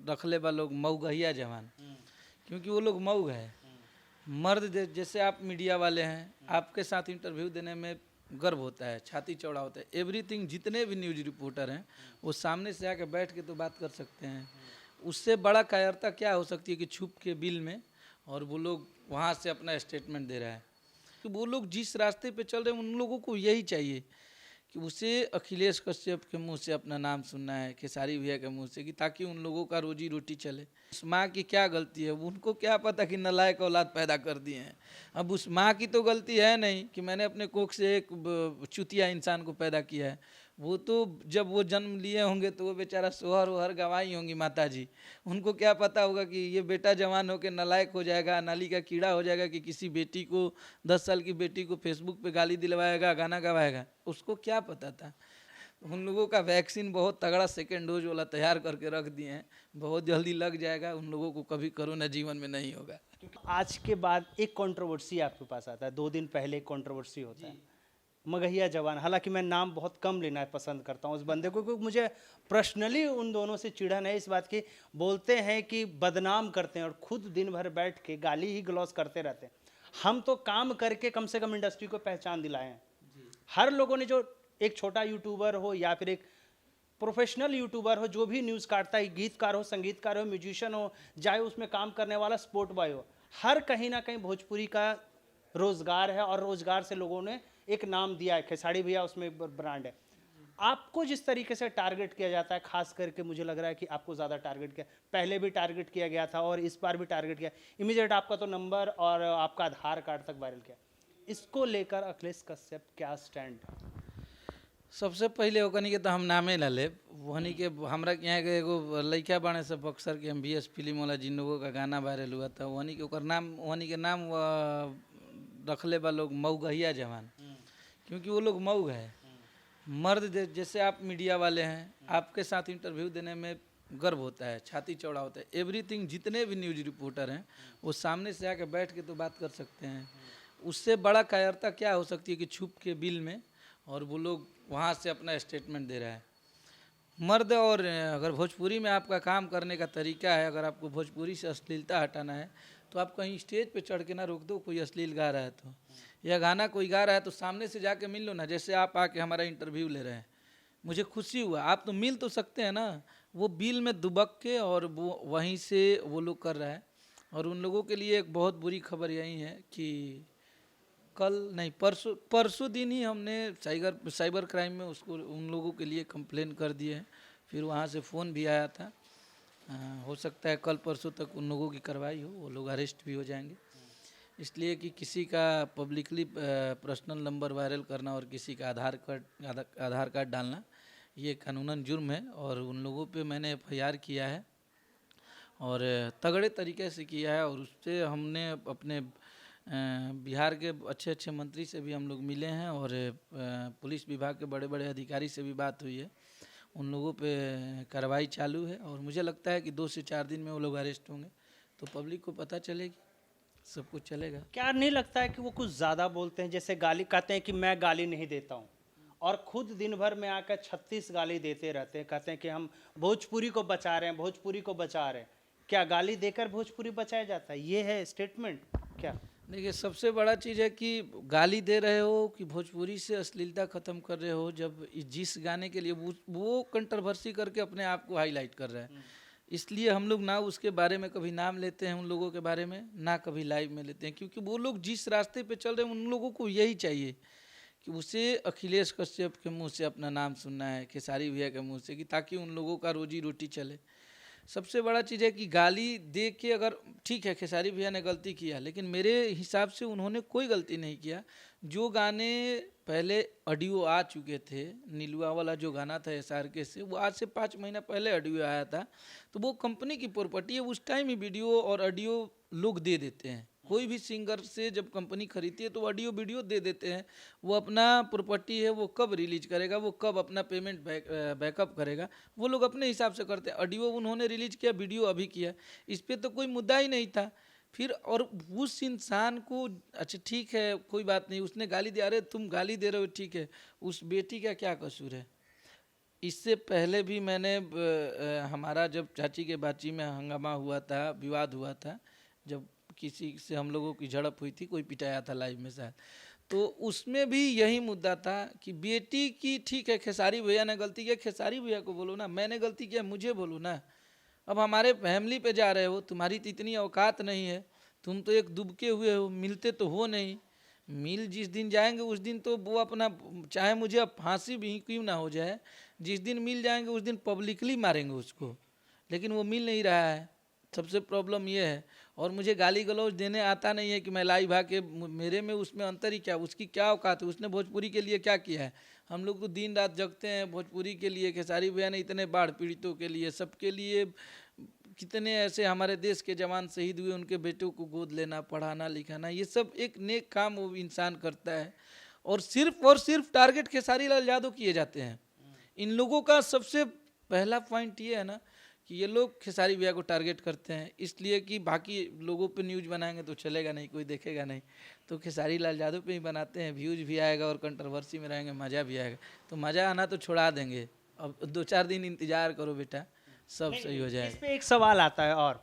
रख ले बा लोग मऊगहिया जवान, क्योंकि वो लोग मऊ है। मर्द जैसे आप मीडिया वाले हैं, आपके साथ इंटरव्यू देने में गर्व होता है, छाती चौड़ा होता है। एवरीथिंग, जितने भी न्यूज रिपोर्टर हैं वो सामने से आके बैठ के तो बात कर सकते हैं। उससे बड़ा कायरता क्या हो सकती है कि छुप के बिल में और वो लोग वहाँ से अपना स्टेटमेंट दे रहा है। कि वो लोग जिस रास्ते पे चल रहे हैं उन लोगों को यही चाहिए कि उसे अखिलेश कश्यप के मुंह से अपना नाम सुनना है, खेसारी भैया के मुंह से, कि ताकि उन लोगों का रोजी रोटी चले। उस माँ की क्या गलती है, उनको क्या पता कि नालायक औलाद पैदा कर दिए हैं। अब उस माँ की तो गलती है नहीं कि मैंने अपने कोख से एक चुतिया इंसान को पैदा किया है। वो तो जब वो जन्म लिए होंगे तो वो बेचारा सोहर वोहर गंवाई होंगी माता जी। उनको क्या पता होगा कि ये बेटा जवान होकर नालायक हो जाएगा, नाली का कीड़ा हो जाएगा, कि किसी बेटी को 10 साल की बेटी को फेसबुक पे गाली दिलवाएगा, गाना गवाएगा। उसको क्या पता था। उन लोगों का वैक्सीन बहुत तगड़ा सेकेंड डोज वाला तैयार करके रख दिए हैं, बहुत जल्दी लग जाएगा। उन लोगों को कभी कोरोना जीवन में नहीं होगा। क्योंकि आज के बाद एक कंट्रोवर्सी आपके पास आता है, 2 दिन पहले एक कंट्रोवर्सी होता है, मगहिया जवान। हालांकि मैं नाम बहुत कम लेना पसंद करता हूं उस बंदे को, क्योंकि मुझे पर्सनली उन दोनों से चिढ़न है इस बात की। बोलते हैं कि बदनाम करते हैं और खुद दिन भर बैठ के गाली ही ग्लॉस करते रहते हैं। हम तो काम करके कम से कम इंडस्ट्री को पहचान दिलाए हैं। हर लोगों ने, जो एक छोटा यूट्यूबर हो या फिर एक प्रोफेशनल यूट्यूबर हो, जो भी न्यूज़ काटता है, गीतकार हो, संगीतकार हो, म्यूजिशियन हो, चाहे उसमें काम करने वाला स्पोर्ट बॉय हो, हर कहीं ना कहीं भोजपुरी का रोजगार है और रोजगार से लोगों ने एक नाम दिया है। खेसारी भैया उसमें एक ब्रांड है। आपको जिस तरीके से टारगेट किया जाता है, खास करके मुझे लग रहा है कि आपको ज़्यादा टारगेट किया, पहले भी टारगेट किया गया था और इस बार भी टारगेट किया। इमीडिएट आपका तो नंबर और आपका आधार कार्ड तक वायरल किया। इसको लेकर अखिलेश कश्यप क्या स्टैंड? सबसे पहले ओकनी के तो हम नामे ला ले। वहनी के हमरा के यहाँ के एगो लड़का बाणे से बक्सर के MBS फिल्म वाला, जिन लोगों का गाना वायरल हुआ था, वहनी के ओकर नाम, वहनी के नाम रख ले बा लोग मऊगहिया जवान, क्योंकि वो लोग मऊ है। मर्द जैसे आप मीडिया वाले हैं, आपके साथ इंटरव्यू देने में गर्व होता है, छाती चौड़ा होता है। एवरीथिंग, जितने भी न्यूज रिपोर्टर हैं वो सामने से आके बैठ के तो बात कर सकते हैं। उससे बड़ा कायरता क्या हो सकती है कि छुप के बिल में और वो लोग वहाँ से अपना स्टेटमेंट दे रहा है। मर्द, और अगर भोजपुरी में आपका काम करने का तरीका है, अगर आपको भोजपुरी से अश्लीलता हटाना है, तो आप कहीं स्टेज पे चढ़ के ना रोक दो। कोई अश्लील गा रहा है तो, या गाना कोई गा रहा है तो सामने से जाके मिल लो ना। जैसे आप आके हमारा इंटरव्यू ले रहे हैं, मुझे खुशी हुआ। आप तो मिल तो सकते हैं ना। वो बिल में दुबक के और वो वहीं से वो लोग कर रहा है। और उन लोगों के लिए एक बहुत बुरी खबर यही है कि कल नहीं, परसों दिन ही हमने साइबर क्राइम में उसको, उन लोगों के लिए कंप्लेन कर दिए हैं। फिर वहाँ से फ़ोन भी आया था। हो सकता है कल परसों तक उन लोगों की कार्रवाई हो, वो लोग अरेस्ट भी हो जाएंगे। इसलिए कि किसी का पब्लिकली पर्सनल नंबर वायरल करना और किसी का आधार कार्ड डालना, ये कानूनन जुर्म है। और उन लोगों पे मैंने FIR किया है और तगड़े तरीके से किया है। और उससे हमने अपने बिहार के अच्छे अच्छे मंत्री से भी हम लोग मिले हैं और पुलिस विभाग के बड़े बड़े अधिकारी से भी बात हुई है। उन लोगों पे कार्रवाई चालू है और मुझे लगता है कि 2 से 4 दिन में वो लोग अरेस्ट होंगे, तो पब्लिक को पता चलेगी, सब कुछ चलेगा। क्या नहीं लगता है कि वो कुछ ज़्यादा बोलते हैं? जैसे गाली कहते हैं कि मैं गाली नहीं देता हूँ, और खुद दिन भर में आकर 36 गाली देते रहते हैं। कहते हैं कि हम भोजपुरी को बचा रहे हैं, भोजपुरी को बचा रहे हैं। क्या गाली देकर भोजपुरी बचाया जाता है? ये है स्टेटमेंट क्या? देखिए, सबसे बड़ा चीज़ है कि गाली दे रहे हो कि भोजपुरी से अश्लीलता ख़त्म कर रहे हो, जब जिस गाने के लिए वो कंट्रोवर्सी करके अपने आप को हाईलाइट कर रहा है। इसलिए हम लोग ना उसके बारे में कभी नाम लेते हैं, उन लोगों के बारे में ना कभी लाइव में लेते हैं, क्योंकि वो लोग जिस रास्ते पे चल रहे हैं उन लोगों को यही चाहिए कि उसे अखिलेश कश्यप के मुंह से अपना नाम सुनना है, खेसारी भैया के मुंह से, कि ताकि उन लोगों का रोजी रोटी चले। सबसे बड़ा चीज़ है कि गाली दे के, अगर ठीक है खेसारी भैया ने गलती किया, लेकिन मेरे हिसाब से उन्होंने कोई गलती नहीं किया। जो गाने पहले ऑडियो आ चुके थे, नीलुआ वाला जो गाना था SRK से, वो आज से 5 महीना पहले ऑडियो आया था। तो वो कंपनी की प्रॉपर्टी है, उस टाइम ही वीडियो और ऑडियो लोग दे देते हैं। कोई भी सिंगर से जब कंपनी खरीदती है तो ऑडियो वीडियो दे देते हैं। वो अपना प्रॉपर्टी है, वो कब रिलीज करेगा, वो कब अपना पेमेंट बैकअप करेगा, वो लोग अपने हिसाब से करते हैं। ऑडियो उन्होंने रिलीज किया, वीडियो अभी किया, इस पर तो कोई मुद्दा ही नहीं था। फिर और उस इंसान को, अच्छा ठीक है कोई बात नहीं, उसने गाली दिया, अरे तुम गाली दे रहे हो ठीक है, उस बेटी का क्या कसूर है? इससे पहले भी मैंने हमारा जब चाची के बाची में हंगामा हुआ था, विवाद हुआ था, जब किसी से हम लोगों की झड़प हुई थी, कोई पिटाया था लाइव में शायद, तो उसमें भी यही मुद्दा था कि बेटी की, ठीक है खेसारी भैया ने गलती किया, खेसारी भैया को बोलो ना, मैंने गलती किया मुझे बोलो ना। अब हमारे फैमिली पे जा रहे हो, तुम्हारी तो इतनी औकात नहीं है, तुम तो एक दुबके हुए हो, मिलते तो हो नहीं। मिल जिस दिन जाएंगे उस दिन तो वो अपना, चाहे मुझे अब फांसी भी क्यों ना हो जाए, जिस दिन मिल जाएंगे उस दिन पब्लिकली मारेंगे उसको, लेकिन वो मिल नहीं रहा है। सबसे प्रॉब्लम ये है। और मुझे गाली गलौज देने आता नहीं है कि मैं लाई भा के, मेरे में उसमें अंतर ही क्या, उसकी क्या औकात है, उसने भोजपुरी के लिए क्या किया है। हम लोग तो दिन रात जगते हैं भोजपुरी के लिए, खेसारी भैया ने इतने बाढ़ पीड़ितों के लिए, सबके लिए, कितने ऐसे हमारे देश के जवान शहीद हुए, उनके बेटों को गोद लेना, पढ़ाना लिखाना, ये सब एक नेक काम वो इंसान करता है। और सिर्फ टारगेट खेसारी लाल यादव किए जाते हैं। इन लोगों का सबसे पहला पॉइंट ये है ना कि ये लोग खेसारी भैया को टारगेट करते हैं, इसलिए कि बाकी लोगों पे न्यूज़ बनाएंगे तो चलेगा नहीं, कोई देखेगा नहीं, तो खेसारी लाल यादव पे ही बनाते हैं, व्यूज़ भी आएगा और कंट्रोवर्सी में रहेंगे, मज़ा भी आएगा। तो मज़ा आना तो छुड़ा देंगे, अब 2-4 दिन इंतज़ार करो बेटा, सब सही हो जाएगा। इस पे एक सवाल आता है, और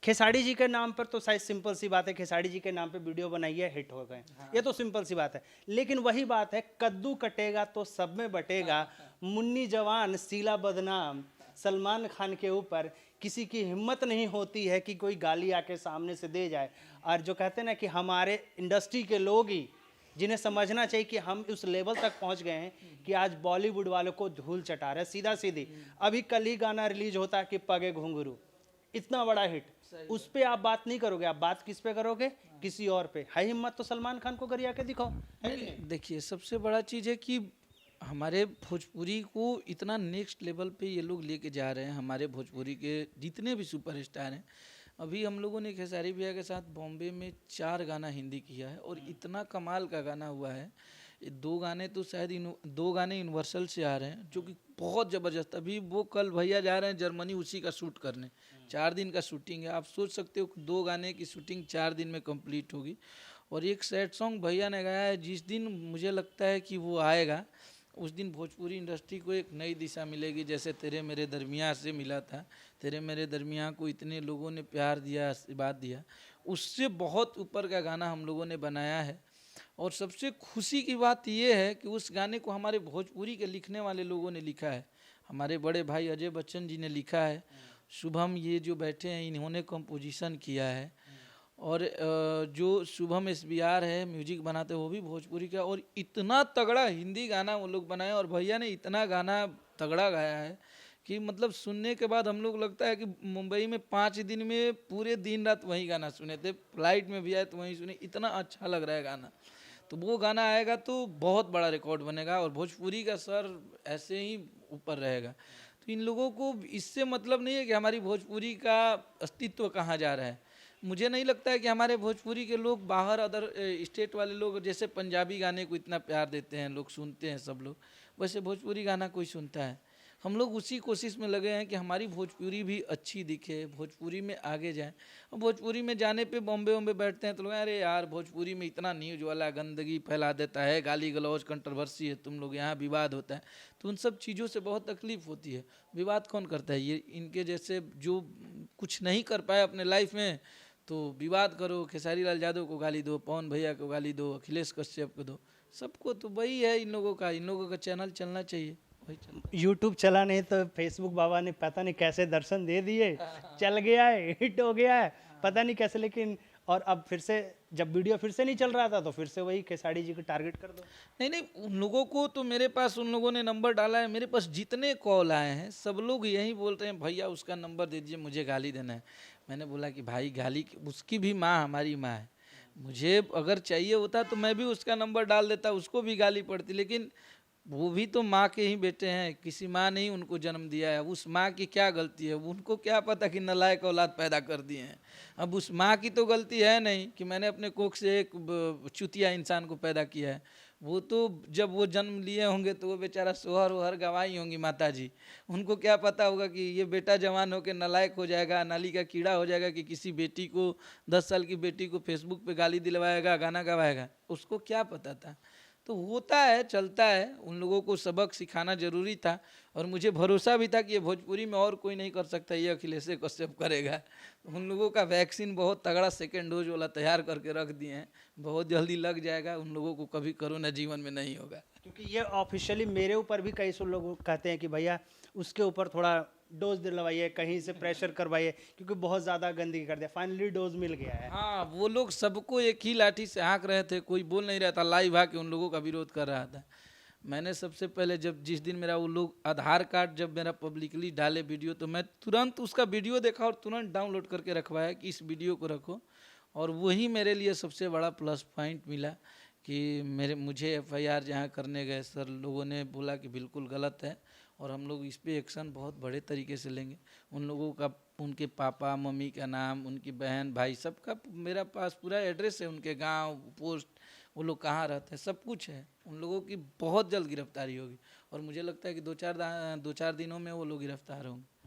खेसारी जी के नाम पर तो शायद सिंपल सी बात है, खेसारी जी के नाम पे वीडियो बनाई है, हिट हो गए, ये तो सिंपल सी बात है। लेकिन वही बात है, कद्दू कटेगा तो सब में बटेगा, मुन्नी जवान सीला बदनाम, सलमान खान के ऊपर किसी की हिम्मत नहीं होती है कि कोई गाली आके सामने से दे जाए। और जो कहते हैं ना कि हमारे इंडस्ट्री के लोग ही, जिन्हें समझना चाहिए कि हम उस लेवल तक पहुंच गए हैं कि आज बॉलीवुड वालों को धूल चटा रहे, सीधा सीधी। अभी कल ही गाना रिलीज होता है कि पगे घुंघरू, इतना बड़ा हिट, उस पे आप बात नहीं करोगे, आप बात किस पे करोगे, किसी और पे। है हिम्मत तो सलमान खान को गरिया के दिखाओ, है कि नहीं? देखिए सबसे बड़ा चीज़ है कि हमारे भोजपुरी को इतना नेक्स्ट लेवल पे ये लोग लेके जा रहे हैं। हमारे भोजपुरी के जितने भी सुपरस्टार हैं, अभी हम लोगों ने खेसारी भैया के साथ बॉम्बे में 4 गाना हिंदी किया है और इतना कमाल का गाना हुआ है। ये 2 गाने तो शायद 2 गाने यूनिवर्सल से आ रहे हैं जो कि बहुत ज़बरदस्त। अभी वो कल भैया जा रहे हैं जर्मनी उसी का शूट करने, 4 दिन का शूटिंग है। आप सोच सकते हो 2 गाने की शूटिंग 4 दिन में कंप्लीट होगी। और एक सैड सॉन्ग भैया ने गाया है, जिस दिन मुझे लगता है कि वो आएगा उस दिन भोजपुरी इंडस्ट्री को एक नई दिशा मिलेगी, जैसे तेरे मेरे दरमियाँ से मिला था। तेरे मेरे दरमियाँ को इतने लोगों ने प्यार दिया, आशीर्वाद दिया, उससे बहुत ऊपर का गाना हम लोगों ने बनाया है। और सबसे खुशी की बात यह है कि उस गाने को हमारे भोजपुरी के लिखने वाले लोगों ने लिखा है। हमारे बड़े भाई अजय बच्चन जी ने लिखा है, शुभम ये जो बैठे हैं इन्होंने कंपोजिशन किया है, और जो शुभम SBR है म्यूजिक बनाते वो भी भोजपुरी का। और इतना तगड़ा हिंदी गाना वो लोग बनाए, और भैया ने इतना गाना तगड़ा गाया है कि मतलब सुनने के बाद हम लोग लगता है कि मुंबई में 5 दिन में पूरे दिन रात वही गाना सुने थे, फ्लाइट में भी आए तो वही सुने, इतना अच्छा लग रहा है गाना। तो वो गाना आएगा तो बहुत बड़ा रिकॉर्ड बनेगा और भोजपुरी का सर ऐसे ही ऊपर रहेगा। तो इन लोगों को इससे मतलब नहीं है कि हमारी भोजपुरी का अस्तित्व कहाँ जा रहा है। मुझे नहीं लगता है कि हमारे भोजपुरी के लोग बाहर अदर स्टेट वाले लोग जैसे पंजाबी गाने को इतना प्यार देते हैं, लोग सुनते हैं सब लोग, वैसे भोजपुरी गाना कोई सुनता है। हम लोग उसी कोशिश में लगे हैं कि हमारी भोजपुरी भी अच्छी दिखे, भोजपुरी में आगे जाएं। और भोजपुरी में जाने पे बॉम्बे बैठते हैं तो लोग अरे यार भोजपुरी में इतना न्यूज वाला गंदगी फैला देता है, गाली गलौज कंट्रोवर्सी है, तुम लोग यहाँ विवाद होता है। तो उन सब चीज़ों से बहुत तकलीफ होती है। विवाद कौन करता है? ये इनके जैसे जो कुछ नहीं कर पाए अपने लाइफ में तो विवाद करो, खेसारी लाल यादव को गाली दो, पवन भैया को गाली दो, अखिलेश कश्यप को दो, सबको। तो वही है इन लोगों का चैनल चलना चाहिए, वही चलता है। यूट्यूब चला नहीं तो फेसबुक बाबा ने पता नहीं कैसे दर्शन दे दिए, चल गया है, हिट हो गया है, पता नहीं कैसे। लेकिन और अब फिर से जब वीडियो फिर से नहीं चल रहा था तो फिर से वही खेसारी जी को टारगेट कर दो। नहीं नहीं, उन लोगों को तो मेरे पास, उन लोगों ने नंबर डाला है, मेरे पास जितने कॉल आए हैं सब लोग यही बोल रहे हैं भैया उसका नंबर दे दीजिए, मुझे गाली देना है। मैंने बोला कि भाई गाली, उसकी भी माँ हमारी माँ है, मुझे अगर चाहिए होता तो मैं भी उसका नंबर डाल देता, उसको भी गाली पड़ती, लेकिन वो भी तो माँ के ही बेटे हैं, किसी माँ ने ही उनको जन्म दिया है। उस माँ की क्या गलती है? उनको क्या पता कि नालायक औलाद पैदा कर दिए हैं। अब उस माँ की तो गलती है नहीं कि मैंने अपने कोख से एक चुतिया इंसान को पैदा किया है। वो तो जब वो जन्म लिए होंगे तो वो बेचारा सोहर वोहर गवाई होंगी माता जी, उनको क्या पता होगा कि ये बेटा जवान होकर नालायक हो जाएगा, नाली का कीड़ा हो जाएगा, कि किसी बेटी को 10 साल की बेटी को फेसबुक पे गाली दिलवाएगा, गाना गवाएगा, उसको क्या पता था? तो होता है, चलता है। उन लोगों को सबक सिखाना जरूरी था और मुझे भरोसा भी था कि ये भोजपुरी में और कोई नहीं कर सकता, ये अखिलेश कश्यप करेगा। उन लोगों का वैक्सीन बहुत तगड़ा सेकेंड डोज वाला तैयार करके रख दिए हैं, बहुत जल्दी लग जाएगा। उन लोगों को कभी कोरोना जीवन में नहीं होगा। क्योंकि ये ऑफिशियली मेरे ऊपर भी कई सौ लोग कहते हैं कि भैया उसके ऊपर थोड़ा डोज दिलवाइए, कहीं से प्रेशर करवाइए, क्योंकि बहुत ज़्यादा गंदगी कर दिया। फाइनली डोज मिल गया है। हाँ, वो लोग सबको एक ही लाठी से हाँक रहे थे, कोई बोल नहीं रहा था, लाइव आके उन लोगों का विरोध कर रहा था। मैंने सबसे पहले जिस दिन मेरा वो लोग आधार कार्ड जब मेरा पब्लिकली डाले वीडियो, तो मैं तुरंत उसका वीडियो देखा और तुरंत डाउनलोड करके रखवाया कि इस वीडियो को रखो। और वही मेरे लिए सबसे बड़ा प्लस पॉइंट मिला कि मुझे एफआईआर जहाँ करने गए सर, लोगों ने बोला कि बिल्कुल गलत है और हम लोग इस पे एक्शन बहुत बड़े तरीके से लेंगे। उन लोगों का, उनके पापा मम्मी का नाम, उनकी बहन भाई, सबका मेरा पास पूरा एड्रेस है, उनके गांव, पोस्ट, वो लोग कहाँ रहते हैं, सब कुछ है। उन लोगों की बहुत जल्द गिरफ्तारी होगी और मुझे लगता है कि दो चार दिनों में वो लोग गिरफ्तार होंगे।